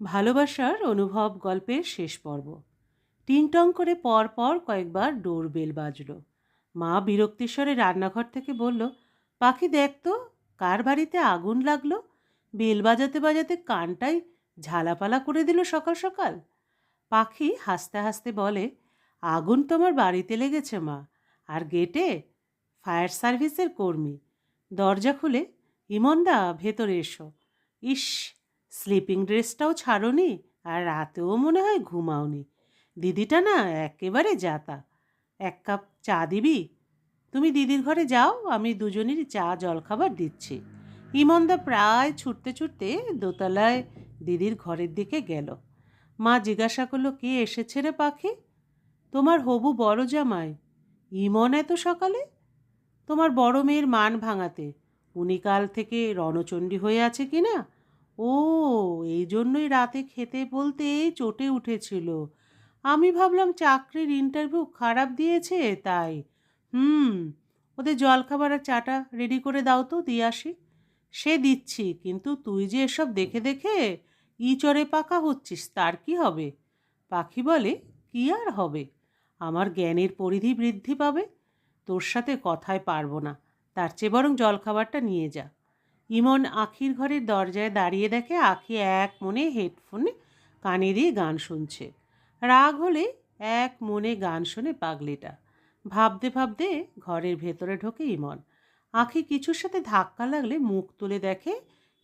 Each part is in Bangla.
ভালোবাসার অনুভব গল্পের শেষ পর্ব। টিংটং করে পর পর কয়েকবার ডোরবেল বাজলো। মা বিরক্তিস্বরে রান্নাঘর থেকে বলল, পাখি দেখ তো, কার বাড়িতে আগুন লাগলো। বেল বাজাতে বাজাতে কানটাই ঝালাপালা করে দিল সকাল সকাল। পাখি হাসতে হাসতে বলে, আগুন তোমার বাড়িতে লেগেছে মা, আর গেটে ফায়ার সার্ভিসের কর্মী। দরজা খুলে, ইমনদা ভেতরে এসো। ইস, স্লিপিং ড্রেসটাও ছাড়োনি, আর রাতেও মনে হয় ঘুমাওনি। দিদিটা না একেবারে যাতা। এক কাপ চা দিবি? তুমি দিদির ঘরে যাও, আমি দুজনেরই চা জলখাবার দিচ্ছি। ইমনদা প্রায় ছুটতে ছুটতে দোতলায় দিদির ঘরের দিকে গেল। মা জিজ্ঞাসা করলো, কে এসেছে রে পাখি? তোমার হবু বড় জামাই। ইমন এত সকালে? তোমার বড় মেয়ের মান ভাঙাতে। উনি কাল থেকে রণচণ্ডী হয়ে আছে কি না? ও, এই জন্যই রাতে খেতে বলতে চটে উঠেছিল। আমি ভাবলাম চাকরির ইন্টারভিউ খারাপ দিয়েছে তাই। হুম, ওদের জলখাবার আর চাটা রেডি করে দাও তো, দিয়ে আসি। সে দিচ্ছি, কিন্তু তুই যে এসব দেখে দেখে ইচড়ে পাকা হচ্ছিস, তার কি হবে? পাখি বলে, কি আর হবে, আমার জ্ঞানের পরিধি বৃদ্ধি পাবে। তোর সাথে কথায় পারবো না, তার চেয়ে বরং জলখাবারটা নিয়ে যা। ইমন আখির ঘরের দরজায় দাঁড়িয়ে দেখে আখি এক মনে হেডফোনে কানে দিয়ে গান শুনছে। রাগ হলে এক মনে গান শোনে পাগলিটা। ভাবতে ভাবতে ঘরের ভেতরে ঢোকে ইমন। আখি কিছুর সাথে ধাক্কা লাগলে মুখ তুলে দেখে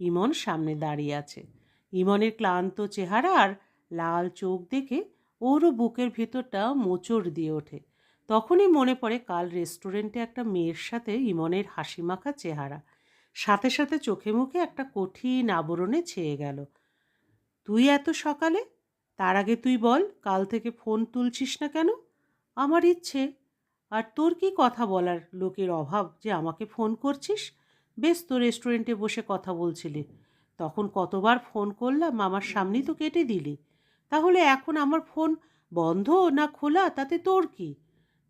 ইমন সামনে দাঁড়িয়ে আছে। ইমনের ক্লান্ত চেহারা আর লাল চোখ দেখে ওরও বুকের ভেতরটা মোচড় দিয়ে ওঠে। তখনই মনে পড়ে কাল রেস্টুরেন্টে একটা মেয়ের সাথে ইমনের হাসিমাখা চেহারা। সাথে সাথে চোখে মুখে একটা কঠিন আবরণে ছেয়ে গেল। তুই এত সকালে? তার আগে তুই বল, কাল থেকে ফোন তুলছিস না কেন? আমার ইচ্ছে। আর তোর কি কথা বলার লোকের অভাব যে আমাকে ফোন করছিস? বেশ তো রেস্টুরেন্টে বসে কথা বলছিলি, তখন কতবার ফোন করলাম, আমার সামনেই তো কেটে দিলি। তাহলে এখন আমার ফোন বন্ধ না খোলা তাতে তোর কি?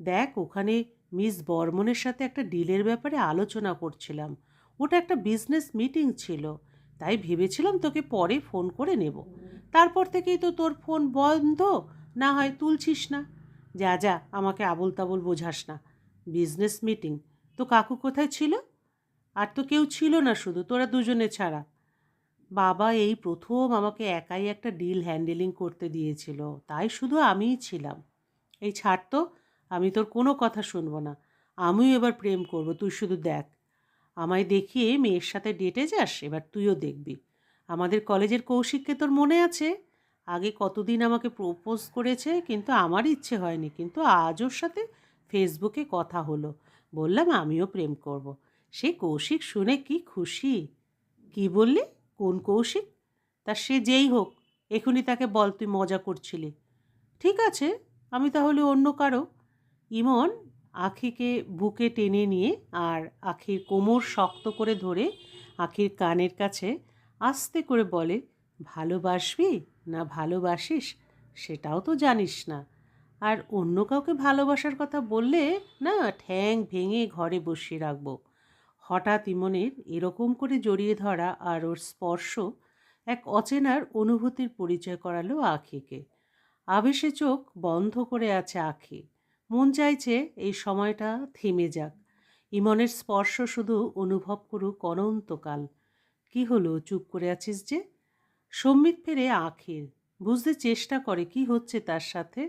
দেখ, ওখানে মিস বর্মনের সাথে একটা ডিলের ব্যাপারে আলোচনা করছিলাম। ওটা একটা বিজনেস মিটিং ছিল, তাই ভেবেছিলাম তোকে পরে ফোন করে নেব। তারপর থেকেই তো তোর ফোন বন্ধ, না হয় তুলছিস না। যা যা, আমাকে আবোল তাবোল বোঝাস না। Business meeting? তো কাকু কোথায় ছিল? আর তো কেউ ছিল না, শুধু তোরা দুজনে ছাড়া। বাবা এই প্রথম আমাকে একাই একটা ডিল হ্যান্ডেলিং করতে দিয়েছিল, তাই শুধু আমিই ছিলাম। এই ছাড় তো, আমি তোর কোনো কথা শুনবো না। আমিও এবার প্রেম করব, তুই শুধু দেখ। আমায় দেখিয়ে মেয়ের সাথে ডেটে যাস, এবার তুইও দেখবি। আমাদের কলেজের কৌশিককে তোর মনে আছে? আগে কতদিন আমাকে প্রপোজ করেছে, কিন্তু আমার ইচ্ছে হয়নি, কিন্তু আজ ওর সাথে ফেসবুকে কথা হলো। বললাম আমিও প্রেম করব। সে কৌশিক শুনে কি খুশি! কি বললি? কোন কৌশিক? তা সে যেই হোক, এখনই তাকে বল তুই মজা করছিলি। ঠিক আছে, আমি তাহলে অন্য কারো। ইমন আখিকে বুকে টেনে নিয়ে আর আখির কোমর শক্ত করে ধরে আখির কানের কাছে আস্তে করে বলে, ভালোবাসবি না ভালোবাসিস সেটাও তো জানিস না। আর অন্য কাউকে ভালোবাসার কথা বললে না, ঠ্যাং ভেঙে ঘরে বসিয়ে রাখবো। হঠাৎ ইমনের এরকম করে জড়িয়ে ধরা আর ওর স্পর্শ এক অচেনার অনুভূতির পরিচয় করালো আখিকে। আবেশে চোখ বন্ধ করে আছে আখি। মন চাইছে এই সময়টা থেমে যাক, ইমনের স্পর্শ শুধু অনুভব করুক অনন্তকাল। কি হলো, চুপ করে আছিস যে? সম্বিত ফেরে আখির, বুঝতে চেষ্টা করে কি হচ্ছে তার সাথে।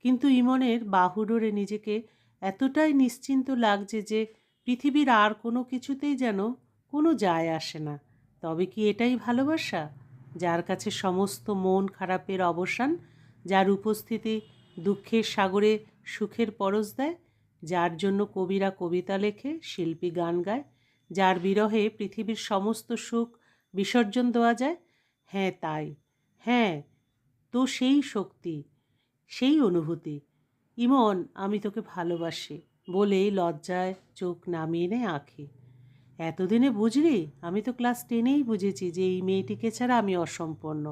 কিন্তু ইমনের বাহুডোরে নিজেকে এতটাই নিশ্চিন্ত লাগছে যে পৃথিবীর আর কোনো কিছুতেই যেন কোনো যায় আসে না। তবে কি এটাই ভালোবাসা, যার কাছে সমস্ত মন খারাপের অবসান, যার উপস্থিতি দুঃখের সাগরে সুখের পরশ দেয়, যার জন্য কবিরা কবিতা লেখে, শিল্পী গান গায়, যার বিরহে পৃথিবীর সমস্ত সুখ বিসর্জন দেওয়া যায়? হ্যাঁ তাই, হ্যাঁ, তো সেই শক্তি, সেই অনুভূতি। ইমন, আমি তোকে ভালোবাসি বলেই লজ্জায় চোখ নামিয়ে নেয় আঁখি। এতদিনে বুঝলি? আমি তো ক্লাস 10এই বুঝেছি যে এই মেয়েটিকে ছাড়া আমি অসম্পূর্ণ।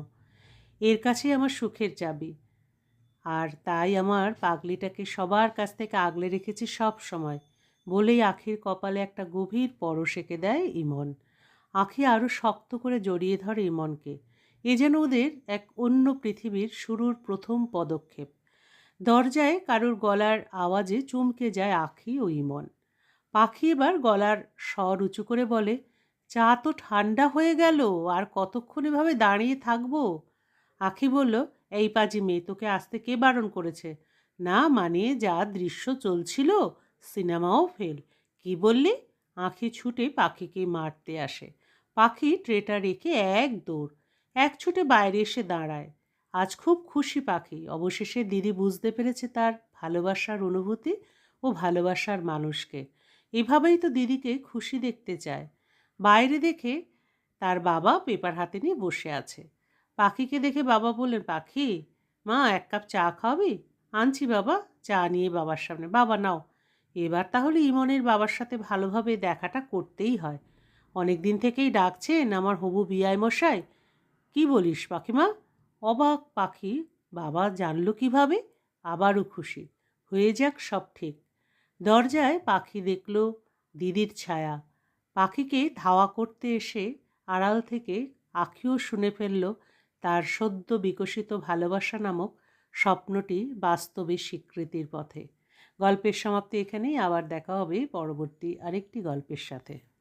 এর কাছেই আমার সুখের চাবি। আর তাই আমার পাগলিটাকে সবার কাছ থেকে আগলে রেখেছি সব সময়, বলেই আখির কপালে একটা গভীর পরশ এঁকে দেয় ইমন। আখি আরও শক্ত করে জড়িয়ে ধরে ইমনকে। এ যেন ওদের এক অন্য পৃথিবীর শুরুর প্রথম পদক্ষেপ। দরজায় কারোর গলার আওয়াজে চমকে যায় আঁখি ও ইমন। পাখি এবার গলার স্বর উঁচু করে বলে, চা তো ঠান্ডা হয়ে গেল, আর কতক্ষণ এভাবে দাঁড়িয়ে থাকবো? আঁখি বলল, এই পাজি মেয়ে, তোকে আসতে কে বারণ করেছে? না মানে যা দৃশ্য চলছিল, সিনেমাও ফেল। কি বললি? আঁখি ছুটে পাখিকে মারতে আসে। পাখি ট্রেটা রেখে এক দৌড়, এক ছুটে বাইরে এসে দাঁড়ায়। আজ খুব খুশি পাখি, অবশেষে দিদি বুঝতে পেরেছে তার ভালোবাসার অনুভূতি ও ভালোবাসার মানুষকে। এভাবেই তো দিদিকে খুশি দেখতে চায়। বাইরে দেখে তার বাবা পেপার হাতে নিয়ে বসে আছে। পাখিকে দেখে বাবা বললেন, পাখি মা, এক কাপ চা খাওয়াবি? আনছি বাবা। চা নিয়ে বাবার সামনে, বাবা নাও। এবার তাহলে ইমনের বাবার সাথে ভালোভাবে দেখাটা করতেই হয়। অনেক দিন থেকেই ডাকছেন আমার হবু বিয়াই মশাই। কি বলিস পাখিমা? অবাক পাখি, বাবা জানলো কিভাবে? আবারও খুশি, হয়ে যাক সব ঠিক। দরজায় পাখি দেখল দিদির ছায়া। পাখিকে ধাওয়া করতে এসে আড়াল থেকে আঁখিও শুনে ফেলল তার সদ্য বিকশিত ভালোবাসা নামক স্বপ্নটি বাস্তবে স্বীকৃতির পথে। গল্পের সমাপ্তি এখানেই। আবার দেখা হবে পরবর্তী আরেকটি গল্পের সাথে।